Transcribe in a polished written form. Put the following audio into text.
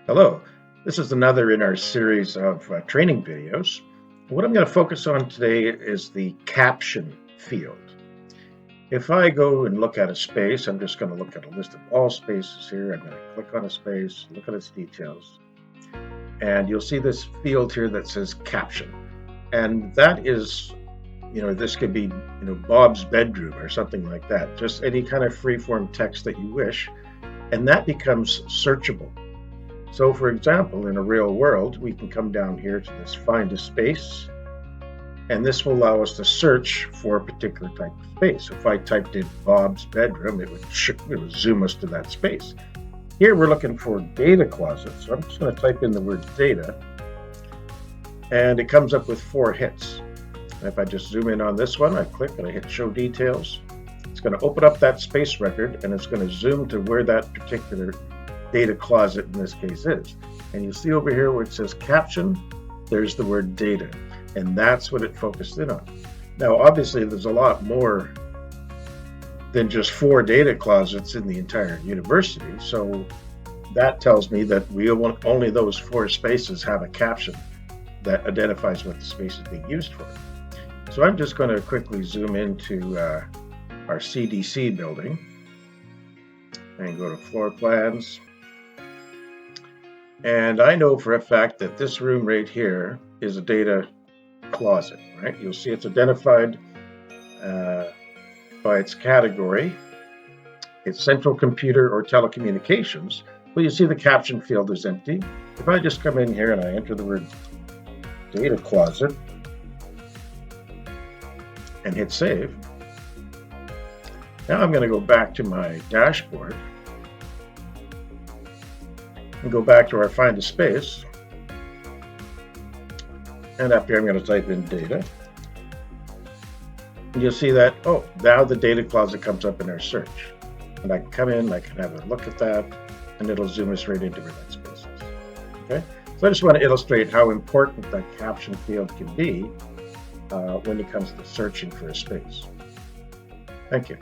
Hello, this is another in our series of training videos. What I'm going to focus on today is the caption field. If I go and look at a space, I'm just going to look at a list of all spaces here. I'm going to click on a space, look at its details, and you'll see this field here that says caption. And that is, this could be, Bob's bedroom or something like that, just any kind of free-form text that you wish, and that becomes searchable. So for example, in a real world, we can come down here to this find a space, and this will allow us to search for a particular type of space. If I typed in Bob's bedroom, it would zoom us to that space. Here we're looking for data closet, so I'm just going to type in the word data, and it comes up with 4 hits. And if I just zoom in on this one, I click and I hit show details, it's going to open up that space record, and it's going to zoom to where that particular data closet in this case is. And you see over here where it says caption, there's the word data, and that's what it focused in on. Now obviously there's a lot more than just 4 data closets in the entire university, so that tells me that only those 4 spaces have a caption that identifies what the space is being used for. So I'm just going to quickly zoom into our CDC building and go to floor plans. And I know for a fact that this room right here is a data closet, right? You'll see it's identified by its category. It's central computer or telecommunications. Well, you see the caption field is empty. If I just come in here and I enter the word data closet and hit save, now I'm going to go back to my dashboard and go back to our find a space, and up here I'm going to type in data, and you'll see that, oh, now the data closet comes up in our search, and I can come in, I can have a look at that, and it'll zoom us right into where that space is. Okay, so I just want to illustrate how important that caption field can be when it comes to searching for a space. Thank you.